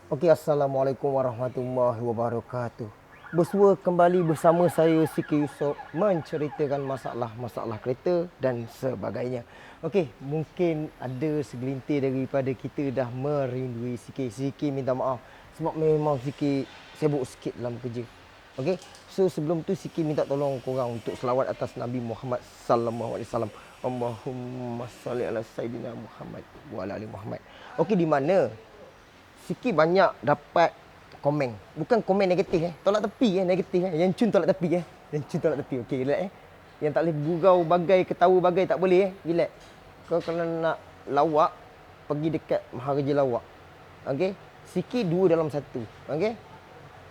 Okey, Assalamualaikum warahmatullahi wabarakatuh. Bersua kembali bersama saya Siki Yusof menceritakan masalah-masalah kereta dan sebagainya. Okey, mungkin ada segelintir daripada kita dah merindui Siki. Siki minta maaf sebab memang Siki sibuk sikit dalam kerja. Okey, so sebelum tu Siki minta tolong korang untuk selawat atas Nabi Muhammad sallallahu alaihi wasallam. Allahumma salli ala sayidina Muhammad wa ala ali Muhammad. Okey, di mana Siki banyak dapat komen. Bukan komen negatif Tolak tepi negatif Yang cun tolak tepi Yang cun tolak tepi. Okey, relax Yang tak boleh gurau bagai, ketawa bagai tak boleh Relax. Kau kalau nak lawak, pergi dekat Maharaja Lawak. Okey. Siki dua dalam satu. Okey.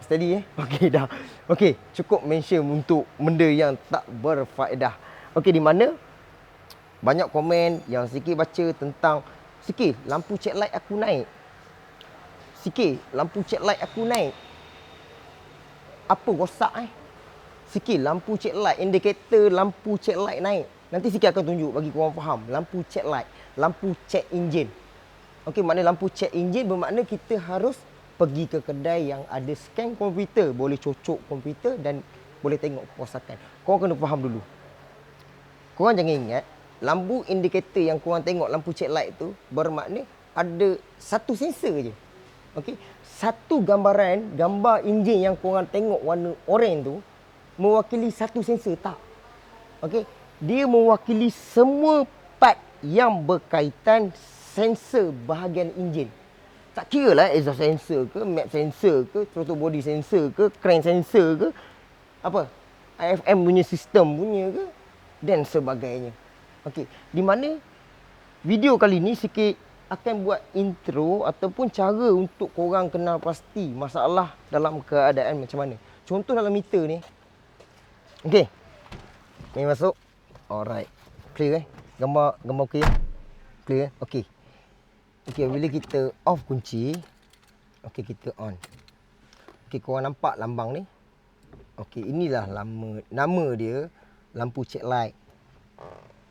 Steady Okey dah. Okey, cukup mention untuk benda yang tak berfaedah. Okey, di mana banyak komen yang Siki baca tentang Siki, lampu check light aku naik. Sikit, lampu check light aku naik. Apa rosak Sikit, lampu check light, indikator lampu check light naik. Nanti Sikit akan tunjuk bagi korang faham. Lampu check light, lampu check enjin. Okey, makna lampu check enjin bermakna kita harus pergi ke kedai yang ada scan komputer. Boleh cocok komputer dan boleh tengok kerosakan. Korang kena faham dulu. Korang jangan ingat, lampu indikator yang korang tengok, lampu check light tu bermakna ada satu sensor je. Okey, satu gambaran, gambar enjin yang korang tengok warna oranye tu mewakili satu sensor tak. Okey, dia mewakili semua part yang berkaitan sensor bahagian enjin. Tak kira lah exhaust sensor ke, map sensor ke, throttle body sensor ke, crank sensor ke, apa, IFM punya sistem punya ke, dan sebagainya. Okey, di mana video kali ni sikit akan buat intro ataupun cara untuk korang kenal pasti masalah dalam keadaan macam mana. Contoh dalam meter ni. Okey. Ni masuk. Alright. Clear Gambar okey. Clear Okey. Okey, bila kita off kunci, okey kita on. Okey, korang nampak lambang ni? Okey, inilah nama dia lampu check light.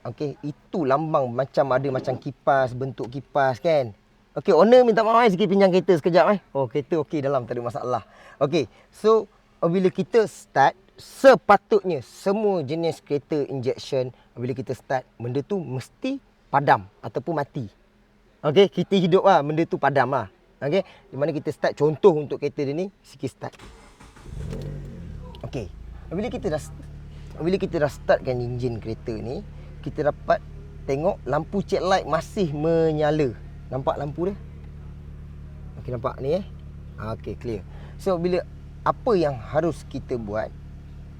Okey, itu lambang macam kipas, bentuk kipas kan. Okey, owner minta maaf sikit pinjam kereta sekejap Oh, kereta okey dalam, tak ada masalah. Okey, so bila kita start, sepatutnya semua jenis kereta injection bila kita start, benda tu mesti padam ataupun mati. Okey, kita hidup benda tu padam Okey, di mana kita start, contoh untuk kereta dia ni, sikit start. Okey, bila kita dah startkan enjin kereta ni, kita dapat tengok lampu check light masih menyala. Nampak lampu dia? Okey, nampak ni Okey, clear. So bila apa yang harus kita buat,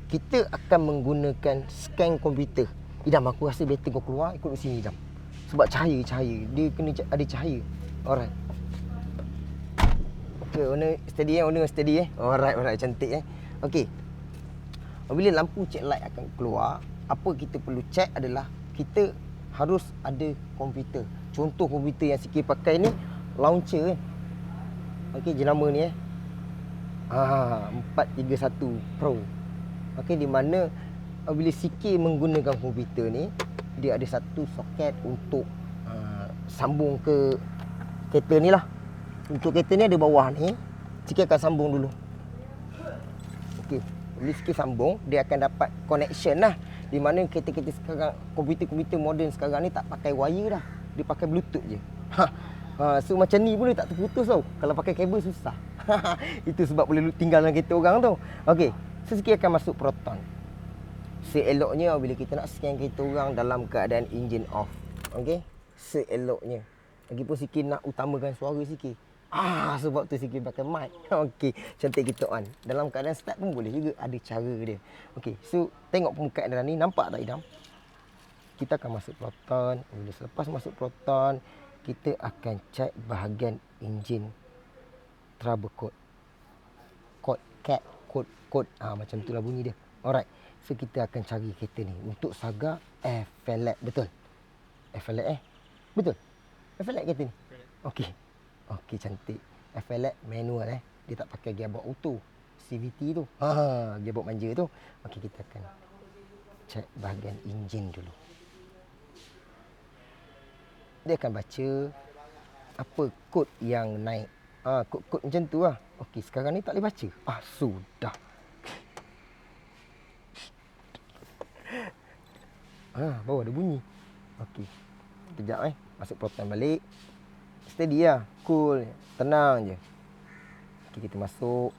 kita akan menggunakan scan komputer. Idam, aku rasa better kau keluar ikut sini Idam. Sebab cahaya. Dia kena ada cahaya. Alright. Okey, owner steady Alright, cantik Okey. Bila lampu check light akan keluar, apa kita perlu check adalah kita harus ada komputer. Contoh komputer yang Siki pakai ni launcher Okey, jenama ni 431 Pro. Okey, di mana bila Siki menggunakan komputer ni, dia ada satu soket untuk sambung ke kereta ni lah. Untuk kereta ni ada bawah ni, Siki akan sambung dulu. Okey, bila Siki sambung, dia akan dapat connection lah. Di mana kereta-kereta sekarang, komputer-komputer moden sekarang ni tak pakai wire dah. Dia pakai bluetooth je. So macam ni pun dia tak terputus tau. Kalau pakai kabel susah. Itu sebab boleh tinggal dalam kereta orang tu. Okey, so Siki akan masuk Proton. Seeloknya bila kita nak scan kereta orang dalam keadaan enjin off. Okey, seeloknya. Lagipun Siki nak utamakan suara Siki. Sebab tu Siki pakai mic. Okey, cantik kita on. Dalam keadaan start pun boleh juga, ada cara dia. Okey, so tengok permukaan dalam ni, nampak tak Idam? Kita akan masuk Proton. Bila selepas masuk Proton, kita akan check bahagian enjin trouble code. Code. Macam itulah bunyi dia. Alright. So kita akan cari kereta ni untuk Saga FLX. Betul? FLX Betul? FLX kereta ni? Okey, cantik. FLX manual Dia tak pakai gearbox auto. CVT tu. Gearbox manja tu. Okey, kita akan check bahagian enjin dulu. Dia akan baca apa kod yang naik. Kod-kod macam tu lah. Okey, sekarang ni tak boleh baca. Sudah. Baru ada bunyi. Okey. Kejap Masuk program balik. Steady lah. Cool. Tenang je. Okey, kita masuk.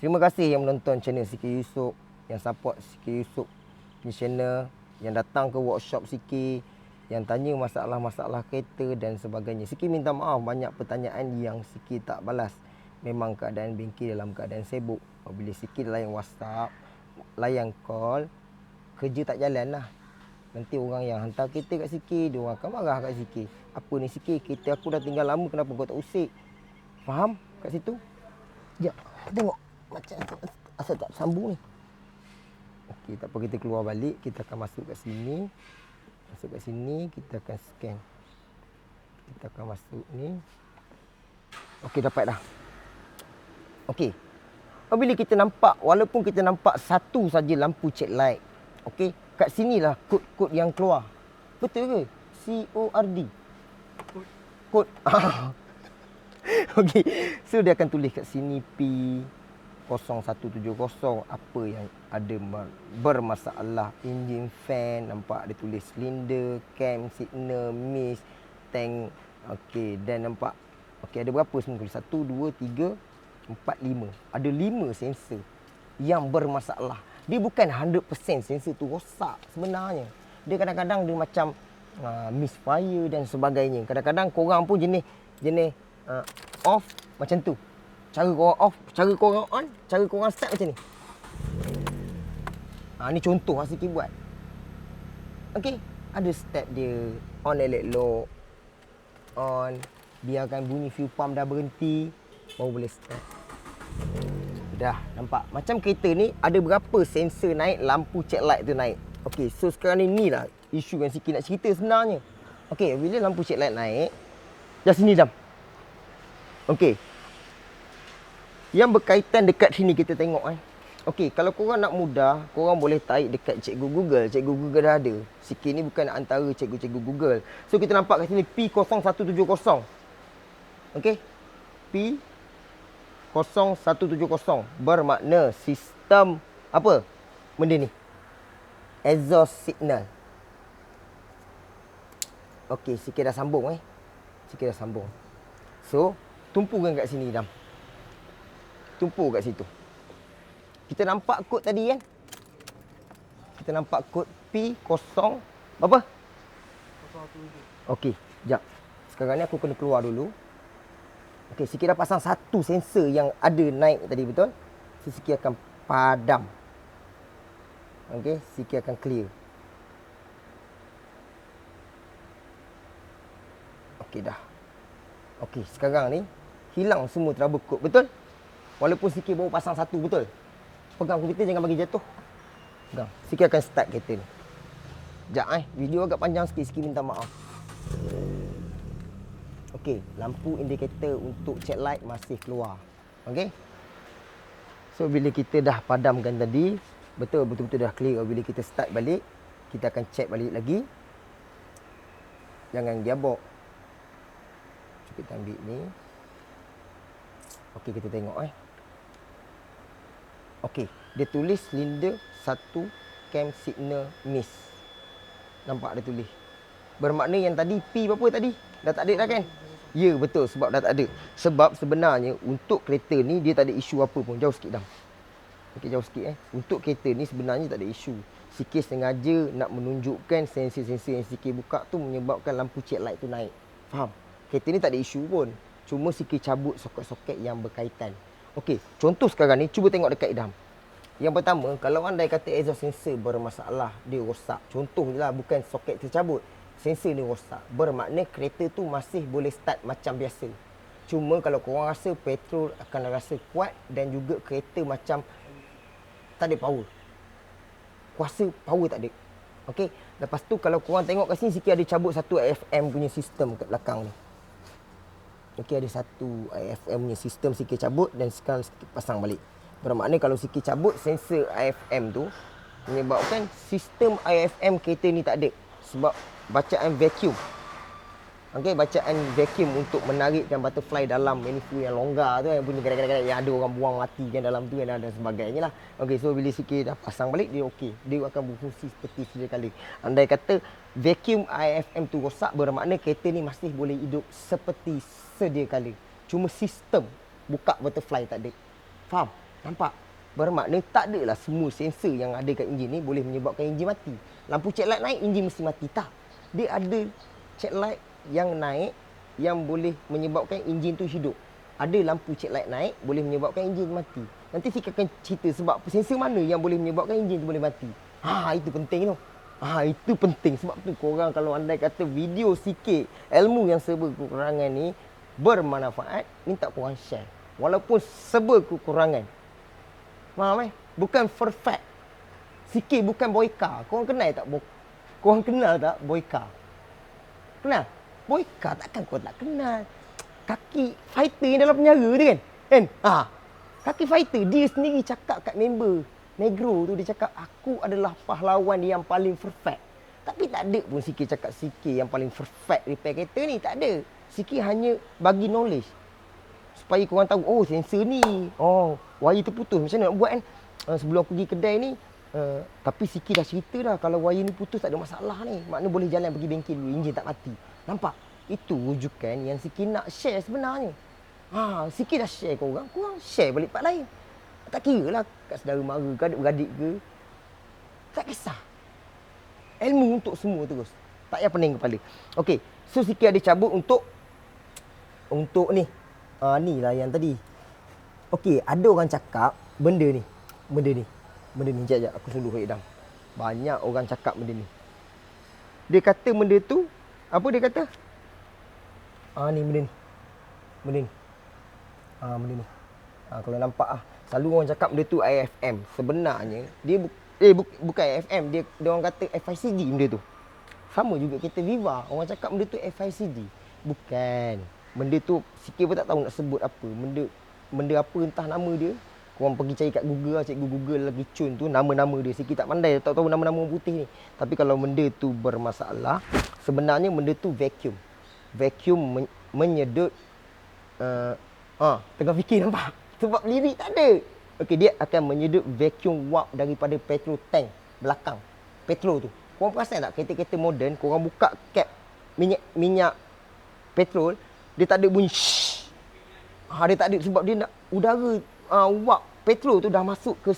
Terima kasih yang menonton channel CK Yusof. Yang support CK Yusof punya channel. Yang datang ke workshop CK. Yang tanya masalah-masalah kereta dan sebagainya. CK minta maaf banyak pertanyaan yang CK tak balas. Memang keadaan bengkel dalam keadaan sibuk. Apabila CK layan WhatsApp, layan call, kerja tak jalan lah. Nanti orang yang hantar kereta kat CK, dia orang akan marah kat CK. Apa ni CK, kereta aku dah tinggal lama, kenapa kau tak usik? Faham kat situ? Sekejap, tengok. Macam asal tak sambung ni. Okey, tak apa, kita keluar balik. Kita akan masuk kat sini. Masuk kat sini, kita akan scan. Kita akan masuk ni. Okey, dapat dah. Okey. Apabila kita nampak, walaupun kita nampak satu saja lampu check light. Okey, kat sinilah kod-kod yang keluar. Betul ke? CORD. Kod. Okey. So dia akan tulis kat sini P0170 apa yang ada bermasalah. Engine fan, nampak dia tulis silinder, cam, signal, mist, tank. Okey, dan nampak. Okey, ada berapa sebenarnya? 1 2 3 4 5. Ada 5 sensor yang bermasalah. Dia bukan 100% sensor tu rosak sebenarnya. Dia kadang-kadang dia macam misfire dan sebagainya. Kadang-kadang korang pun jenis off macam tu. Cara korang off, cara korang on, cara korang start macam ni. Ni contoh lah sikit buat. Okey, ada step dia. On elect lock. On. Biarkan bunyi fuel pump dah berhenti. Baru boleh start. Dah nampak. Macam kereta ni ada berapa sensor naik, lampu check light tu naik. Okey, so sekarang ni lah isu yang sikit nak cerita sebenarnya. Okey, bila lampu check light naik, dah sini Dam. Okey. Yang berkaitan dekat sini kita tengok Okey, kalau korang nak mudah, korang boleh tarik dekat Cikgu Google. Cikgu Google dah ada. Sikit ni bukan antara cikgu-cikgu Google. So kita nampak kat sini P0170. Okey. P0170 bermakna sistem apa? Benda ni. Exhaust signal. Okey, sikit dah sambung Sikit dah sambung. So, tumpukan kat sini Dam. Tumpu kat situ. Kita nampak kod tadi kan? Kita nampak kod P0 berapa? 017. Okey, jap. Sekarang ni aku kena keluar dulu. Okey, sikit dah pasang satu sensor yang ada naik tadi, betul? So, sikit akan padam. Okey, sikit akan clear. Okey dah. Okey, sekarang ni hilang semua trouble code, betul? Walaupun sikit baru pasang satu, betul? Pegang komputer jangan bagi jatuh. Pegang. Sikit akan start kereta ni. Sekejap video agak panjang sikit, sikit minta maaf. Okey, lampu indikator untuk check light masih keluar. Okey. So bila kita dah padamkan tadi, betul-betul dah clear. Bila kita start balik, kita akan check balik lagi. Jangan gearbox. Cuba kita ambil ni. Okey, kita tengok Okey, dia tulis silinder 1 cam signal miss. Nampak dia tulis. Bermakna yang tadi P berapa tadi? Dah tak ada dah kan? Ya, betul, sebab dah tak ada. Sebab sebenarnya untuk kereta ni dia tak ada isu apa pun. Jauh sikit Dam. Okey, jauh sikit Untuk kereta ni sebenarnya tak ada isu. Sikit sengaja nak menunjukkan sensor-sensor yang sikit buka tu menyebabkan lampu check light tu naik. Faham? Kereta ni tak ada isu pun. Cuma sikit cabut soket-soket yang berkaitan. Okey, contoh sekarang ni cuba tengok dekat Idham. Yang pertama, kalau anda kata exhaust sensor bermasalah, dia rosak. Contoh je lah, bukan soket tercabut. Sensor ni rosak. Bermakna kereta tu masih boleh start macam biasa. Cuma kalau korang rasa petrol akan rasa kuat dan juga kereta macam tak ada power. Kuasa power tak ada. Okey, lepas tu kalau korang tengok kat sini sikit ada cabut satu AFM punya sistem kat belakang ni. Okey, ada satu AFM punya sistem sikit cabut dan sekarang sikit pasang balik. Bermakna kalau sikit cabut sensor AFM tu menyebabkan sistem AFM kereta ni tak ada sebab bacaan vacuum. Okey, bacaan vacuum untuk menarikkan butterfly dalam manifold yang longgar tu, yang bunyi kadang-kadang yang ada orang buang mati kan dalam tu kan, dan sebagainya lah. Okey, so bila sikit dah pasang balik, dia okey. Dia akan berfungsi seperti sedia kala. Andai kata vacuum IFM tu rosak, bermakna kereta ni masih boleh hidup seperti sedia kala. Cuma sistem buka butterfly tak ada. Faham? Nampak? Bermakna tak adalah semua sensor yang ada kat enjin ni boleh menyebabkan enjin mati. Lampu check light naik, enjin mesti mati. Tak. Dia ada check light yang naik yang boleh menyebabkan enjin tu hidup. Ada lampu check light naik boleh menyebabkan enjin mati. Nanti saya akan cerita sebab sensor mana yang boleh menyebabkan enjin tu boleh mati. Itu penting tu. Itu penting. Sebab tu korang kalau andai kata video sikit ilmu yang serba kekurangan ni bermanfaat, minta korang share. Walaupun serba kekurangan. Faham Bukan perfect. Sikit bukan boyka. Korang kenal tak? Korang kenal tak boyka? Kenal? Boyka takkan kau tak kenal. Kaki fighter yang dalam penjara tu kan? Kaki fighter dia sendiri cakap kat member Negro tu, dia cakap aku adalah pahlawan yang paling perfect. Tapi tak ada pun Sikit cakap Sikit yang paling perfect repair kereta ni. Tak ada. Sikit hanya bagi knowledge supaya korang tahu, oh sensor ni, oh wire terputus, macam mana nak buat kan. Sebelum aku pergi kedai ni, tapi Sikit dah cerita dah, kalau wire ni putus tak ada masalah ni, maknanya boleh jalan pergi bengkel dulu, enjin tak mati. Nampak? Itu rujukan yang Sikit nak share sebenarnya. Sikit dah share korang share balik part lain. Tak kira lah kat saudara mara ke adik-beradik ke, tak kisah. Ilmu untuk semua terus, tak payah pening kepala. Okey, so Sikit ada cabut untuk ni. Ni lah yang tadi. Okey, ada orang cakap benda ni. Jap, aku suluh Edam. Banyak orang cakap benda ni. Dia kata benda tu, apa dia kata? Ni benda ni. Benda ni. Kalau nampak selalu orang cakap benda tu IFM. Sebenarnya dia bukan IFM, dia orang kata FICD benda tu. Sama juga kereta Viva, orang cakap benda tu FICD. Bukan. Benda tu Sikit pun tak tahu nak sebut apa. Benda apa entah nama dia. Korang pergi cari kat Google lah, cikgu Google lagi cun tu nama-nama dia. Sikit tak pandai, tak tahu nama-nama orang putih ni. Tapi kalau benda tu bermasalah, sebenarnya benda tu vacuum. Vacuum menyedut tengah fikir nampak. Sebab lirik tak ada. Okey, dia akan menyedut vacuum warp daripada petrol tank belakang. Petrol tu. Korang perasan tak kereta-kereta moden, korang buka cap minyak petrol, dia tak ada bunyi shh. Dia tak ada sebab dia nak udara wap petrol tu dah masuk ke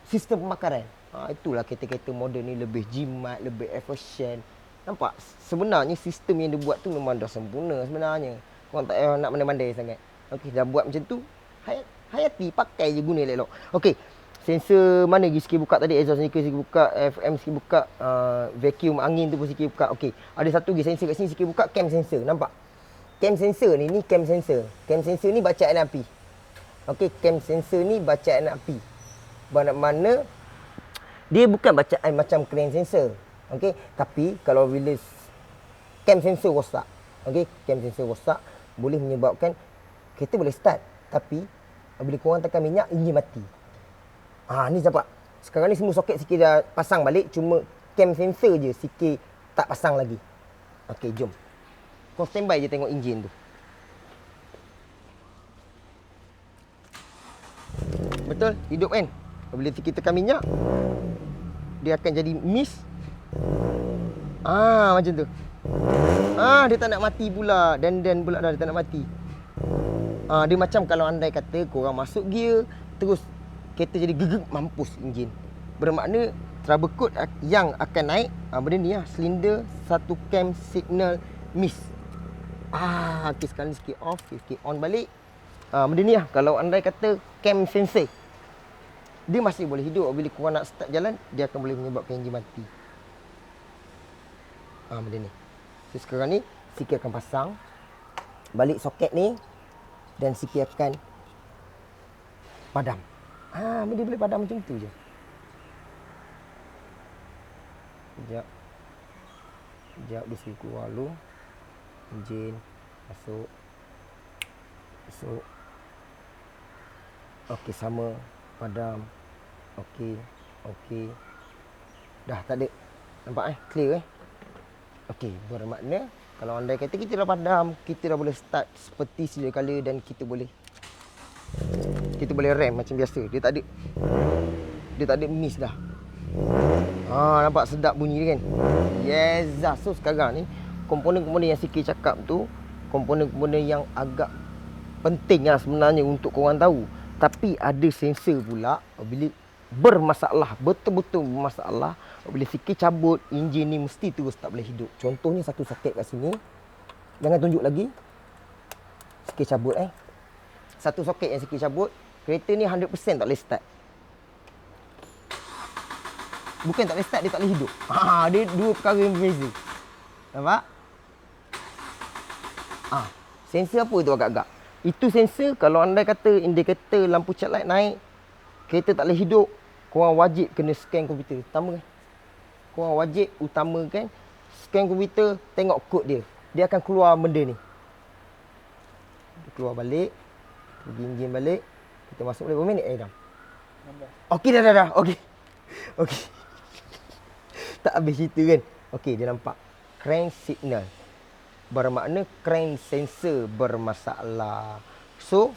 sistem pembakaran. Itulah kereta-kereta moden ni lebih jimat, lebih efisien. Nampak? Sebenarnya sistem yang dia buat tu memang dah sempurna sebenarnya. Korang tak payah nak pandai-pandai sangat. Okey, dah buat macam tu, hayati, pakai je, guna elok-elok. Okey, sensor mana lagi Sikit buka tadi? Exhaust sneaker Sikit buka, FM Sikit buka, vacuum angin tu pun Sikit buka. Okey, ada satu lagi sensor kat sini Sikit buka, cam sensor. Nampak? Cam sensor ni cam sensor. Cam sensor ni bacaan api. Okey, cam sensor ni bacaan api. Mana dia bukan bacaan macam crane sensor. Okey, tapi kalau bila cam sensor rosak, okey, cam sensor rosak boleh menyebabkan kereta boleh start, tapi bila korang tekan minyak, enjin mati. Ni nampak. Sekarang ni semua soket Sikit dah pasang balik, cuma cam sensor je Sikit tak pasang lagi. Okey, jom. Kau standby je tengok enjin tu. Betul? Hidup kan? Bila Sikit tekan minyak, dia akan jadi mist. Macam tu. Dia tak nak mati pula. Dan pula dah dia tak nak mati. Dia macam kalau andai kata korang masuk gear, terus kereta jadi gegek, mampus enjin. Bermakna trouble code yang akan naik, benda ni silinder satu cam signal miss. Okay, sekarang ni Sikit off, Sikit on balik. Benda ni kalau andai kata cam sensor, dia masih boleh hidup. Bila korang nak start jalan, dia akan boleh menyebabkan enjin mati. Benda ni. So sekarang ni Sikit akan pasang balik soket ni, dan Sikit akan padam. Dia boleh padam macam tu je. Sekejap. Dia suruh keluar dulu. Enjin masuk. Okey, sama. Padam. Okey. Dah tak ada. Nampak clear Okey, bermakna Kalau andai kata kita dah padam, kita dah boleh start seperti sedia kala dan kita boleh rem macam biasa. Dia tak ada miss dah. Nampak sedap bunyi dia kan? Yes dah. So sekarang ni komponen-komponen yang Siki cakap tu komponen-komponen yang agak penting lah sebenarnya untuk korang tahu. Tapi ada sensor pula bila bermasalah, betul-betul bermasalah, bila Siki cabut, enjin ni mesti terus tak boleh hidup. Contohnya satu soket kat sini. Jangan tunjuk lagi. Siki cabut Satu soket yang Siki cabut, kereta ni 100% tak boleh start. Bukan tak boleh start, dia tak boleh hidup. Dia dua perkara yang berbeza. Nampak? Sensor apa tu agak-agak? Itu sensor kalau anda kata indikator lampu cat light naik, kereta tak boleh hidup, korang wajib kena scan komputer. Korang wajib utamakan scan komputer, tengok kod dia. Dia akan keluar benda ni. Dia keluar balik, pergi enjin balik, kita masuk boleh berapa minit Idam? Okey dah. Okey. Tak habis cerita kan? Okey, dia nampak crank signal. Bermakna crank sensor bermasalah. So,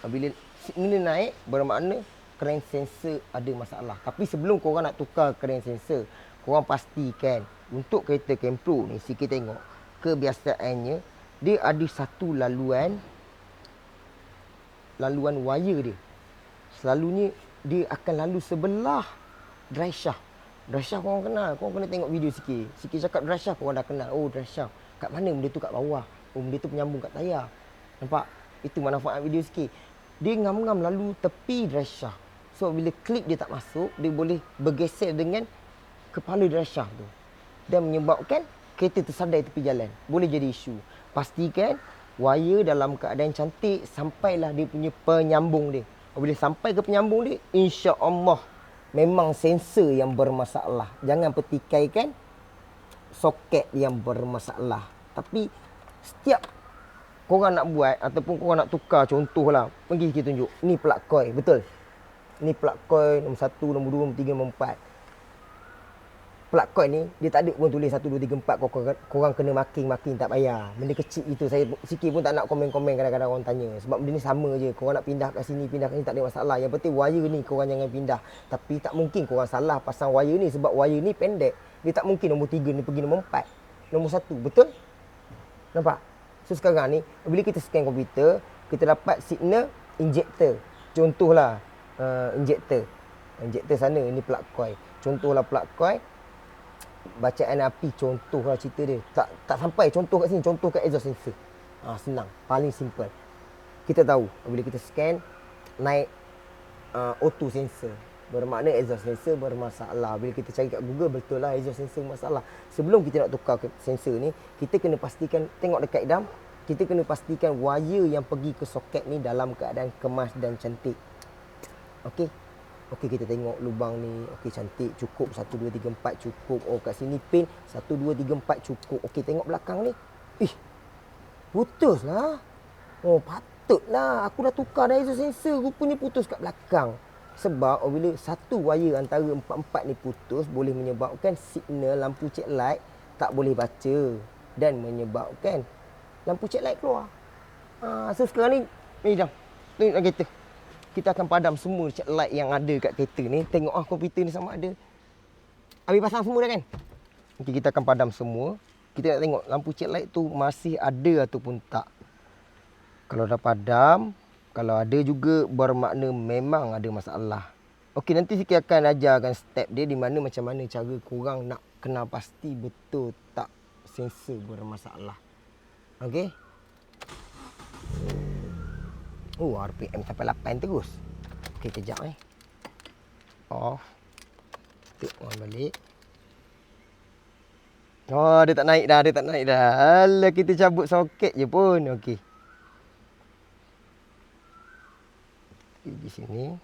bila signal naik, bermakna crank sensor ada masalah. Tapi sebelum korang nak tukar crank sensor, korang pastikan untuk kereta Kempro ni, Siki tengok kebiasaannya dia ada satu laluan wire dia. Selalunya dia akan lalu sebelah drive shaft. Drive shaft korang kenal, korang kena tengok video Siki. Siki cakap drive shaft korang dah kenal. Oh, drive shaft. Kat mana benda tu? Kat bawah. Oh, benda tu penyambung kat tayar. Nampak? Itu manfaat video Siki. Dia ngam-ngam lalu tepi drive shaft. So, bila klip dia tak masuk, dia boleh bergeser dengan kepala drive shaft tu. Dan menyebabkan kereta tersadai tepi jalan. Boleh jadi isu. Pastikan wire dalam keadaan cantik sampailah dia punya penyambung dia. Bila sampai ke penyambung dia, insya-Allah memang sensor yang bermasalah. Jangan petikaikan soket yang bermasalah. Tapi setiap korang nak buat ataupun korang nak tukar, contohlah, pergi kita tunjuk. Ni plug coil, betul? Ni plug coil nombor 1, nombor 2, nombor 3, nombor 4. Plug coil ni dia tak ada pun tulis 1 2 3 4. Korang kena marking tak payah. Benda kecil itu saya Siki pun tak nak komen-komen kadang-kadang orang tanya. Sebab benda ni sama je. Korang nak pindah kat sini, pindah kat sini tak ada masalah. Yang penting wire ni korang jangan pindah. Tapi tak mungkin korang salah pasang wire ni sebab wire ni pendek. Dia tak mungkin nombor 3 ni pergi nombor 4. Nombor 1, betul? Nampak? So sekarang ni bila kita scan komputer, kita dapat signal injektor. Contohlah injektor sana ni plug coil. Contohlah plug coil, bacaan api, contohlah cerita dia. Tak sampai contoh kat sini, contoh kat exhaust sensor. Senang, paling simple. Kita tahu bila kita scan naik auto sensor, bermakna exhaust sensor bermasalah. Bila kita cari kat Google, betul lah exhaust sensor masalah. Sebelum kita nak tukar sensor ni, kita kena pastikan, tengok dekat Idam, kita kena pastikan wire yang pergi ke soket ni dalam keadaan kemas dan cantik. Okey, kita tengok lubang ni. Okey, cantik, cukup. 1 2 3 4 cukup. Oh, kat sini pin 1 2 3 4 cukup. Okey, tengok belakang ni. Putuslah. Oh, patutlah. Aku dah tukar dah exhaust sensor, rupanya putus kat belakang. Sebab bila satu wire antara 4-4 ni putus, boleh menyebabkan signal lampu cek light tak boleh baca dan menyebabkan lampu cek light keluar. So sekarang ni jom. Tunjuk kereta. Kita akan padam semua cek light yang ada kat kereta ni. Tengok komputer ni sama ada. Habis pasang semua dah kan? Okey, kita akan padam semua. Kita nak tengok lampu cek light tu masih ada ataupun tak. Kalau dah padam, kalau ada juga bermakna memang ada masalah. Okey, nanti Siki akan ajarkan step dia di mana macam mana cara korang nak kenal pasti betul tak sensor bermasalah. Okey? RPM sampai 8 terus. Okey, kejap Off. Kita on balik. Dia tak naik dah. Alah, kita cabut soket je pun. Okey. Di sini.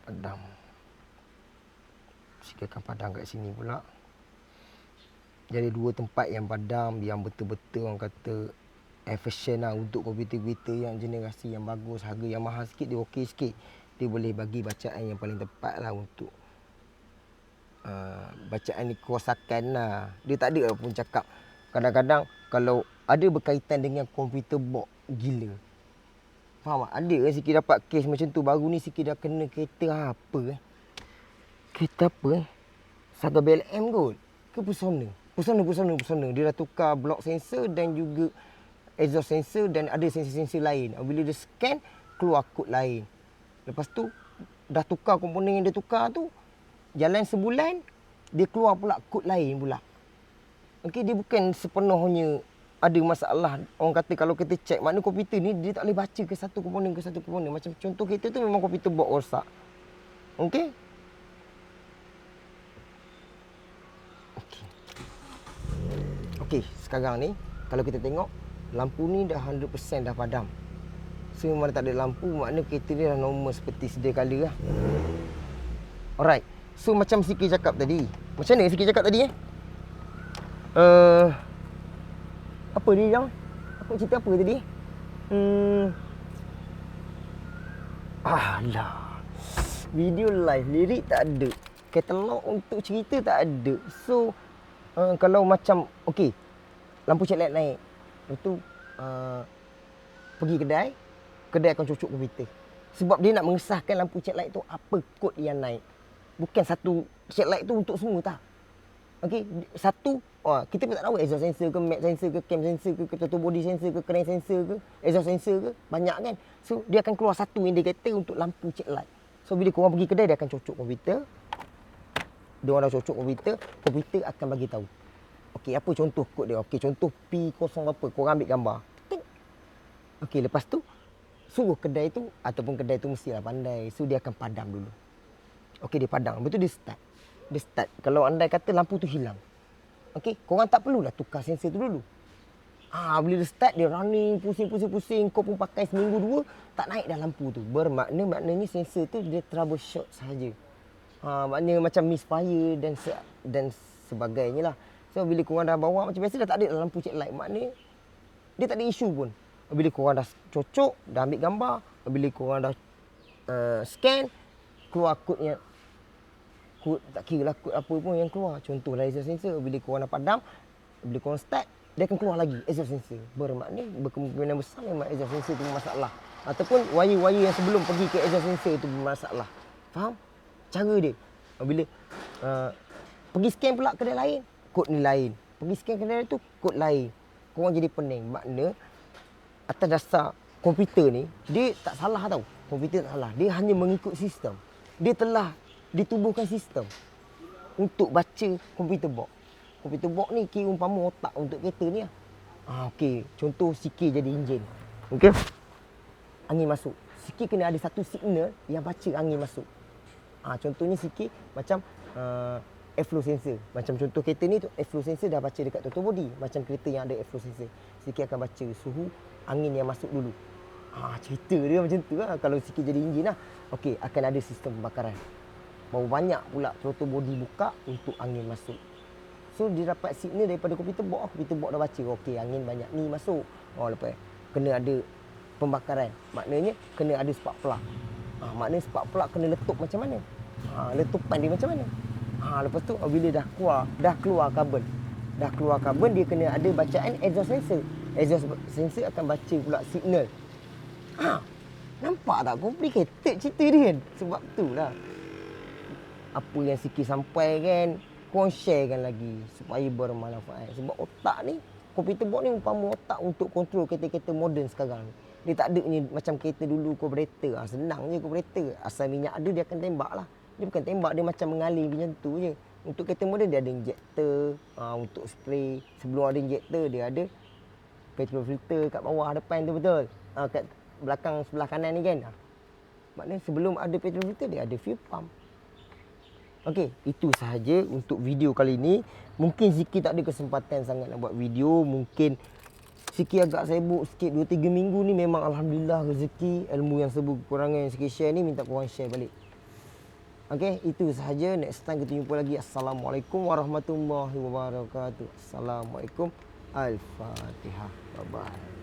Padam. Siki akan padam kat sini pula. Jadi dua tempat yang padam yang betul-betul orang kata efisien lah untuk komputer-komputer yang generasi yang bagus, harga yang mahal sikit dia okey sikit. Dia boleh bagi bacaan yang paling tepat lah untuk bacaan ni kerosakan lah. Dia tak ada pun cakap. Kadang-kadang kalau ada berkaitan dengan komputer box gila. Faham tak? Ada kan Siki dapat kes macam tu. Baru ni Siki dah kena kereta apa Kereta apa Saga BLM kot. Ke Pesona. Pesona. Dia dah tukar block sensor dan juga exhaust sensor dan ada sensor-sensor lain. Bila dia scan, keluar kod lain. Lepas tu, dah tukar komponen yang dia tukar tu, jalan sebulan, dia keluar pula kod lain pula. Okey, dia bukan sepenuhnya ada masalah. Orang kata kalau kita check, makna komputer ni dia tak boleh baca ke satu komponen ke satu komponen. Macam contoh kereta tu memang komputer box rosak. Okey. Okey, sekarang ni kalau kita tengok lampu ni dah 100% dah padam. So memang tak ada lampu, makna kereta ni dah normal seperti sedia kala lah. Alright. So macam Siki cakap tadi. Macam mana Siki cakap tadi apa dia yang? Aku cerita apa tadi? Alah. Video live, lirik tak ada. Katalog untuk cerita tak ada. So kalau macam okey, lampu check light naik. Lepas tu pergi kedai akan cucuk komputer. Sebab dia nak mengesahkan lampu check light tu apa kod yang naik. Bukan satu check light tu untuk semua tak. Okey, satu kita pun tak tahu exhaust sensor ke, max sensor ke, cam sensor ke, throttle body sensor ke, crank sensor ke, exhaust sensor ke, banyak kan. So dia akan keluar satu indikator untuk lampu check light. So bila korang pergi kedai dia akan cucuk komputer. Dia orang dah cucuk komputer akan bagi tahu. Okey, apa contoh kod dia? Okey, contoh P0 berapa, korang ambil gambar. Okey, lepas tu suruh kedai tu ataupun kedai tu mestilah pandai. So dia akan padam dulu. Okey, dia padam. Lepas tu dia start. Kalau andai kata lampu tu hilang. Okey, korang tak perlulah tukar sensor tu dulu. Bila dia start, dia running, pusing. Kau pun pakai seminggu dua, tak naik dah lampu tu. Maknanya sensor tu dia troubleshoot sahaja. Maknanya macam misfire dan sebagainya lah. So bila korang dah bawa macam biasa dah tak ada lampu check light. Maknanya dia tak ada isu pun. Bila korang dah cocok, dah ambil gambar, bila korang dah scan, keluar kodnya. Kod tak kira lah kod apa pun yang keluar. Contoh dari exhaust sensor, bila korang dah padam, bila korang start, dia akan keluar lagi exhaust sensor. Bermakna berkemungkinan besar memang exhaust sensor tu bermasalah. Ataupun wire-wire yang sebelum pergi ke exhaust sensor tu bermasalah. Faham? Cara dia. Bila pergi scan pula kedai lain, kod ni lain. Pergi scan kedai tu, kod lain. Korang jadi pening. Makna atas dasar komputer ni, dia tak salah tau. Komputer tak salah. Dia hanya mengikut sistem. Dia telah ditubuhkan sistem untuk baca komputer box. Komputer box ni kira umpama otak untuk kereta ni lah. Okey, contoh Siki jadi enjin. Okey. Angin masuk. Siki kena ada satu signal yang baca angin masuk. Contohnya Siki macam airflow sensor. Macam contoh kereta ni tu airflow sensor dah baca dekat throttle body. Macam kereta yang ada airflow sensor. Siki akan baca suhu angin yang masuk dulu. Cerita dia macam tu lah. Kalau Siki jadi enjin lah. Okey, akan ada sistem pembakaran. Baru banyak pula throttle body buka untuk angin masuk. So dia dapat signal daripada komputer box dah baca. Okey, angin banyak ni masuk. Lepas kena ada pembakaran. Maknanya kena ada spark plug. Maknanya spark plug kena letup macam mana? Letupan dia macam mana? Lepas tu bila dah keluar kabel, dia kena ada bacaan exhaust sensor. Exhaust sensor akan baca pula signal. Nampak tak complicated cerita dia kan? Sebab itulah apa yang Siki sampaikan, korang sharekan lagi supaya bermanfaat. Sebab otak ni, komputer box ni umpama otak untuk kontrol kereta-kereta moden sekarang ni. Dia tak ada ni macam kereta dulu carburetor. Senang je carburetor. Asal minyak ada dia akan tembak lah. Dia bukan tembak, dia macam mengalir macam tu je. Untuk kereta moden dia ada injektor, untuk spray. Sebelum ada injektor dia ada petrol filter kat bawah depan tu betul. Kat belakang sebelah kanan ni kan. Maknanya sebelum ada petrol filter dia ada fuel pump. Okey, itu sahaja untuk video kali ini. Mungkin Siki tak ada kesempatan sangat nak buat video. Mungkin Siki agak sibuk sikit 2-3 minggu ni. Memang Alhamdulillah rezeki ilmu yang serba kekurangan yang Siki share ni minta korang share balik. Okey, itu sahaja. Next time kita jumpa lagi. Assalamualaikum warahmatullahi wabarakatuh. Assalamualaikum. Al-Fatihah. Bye-bye.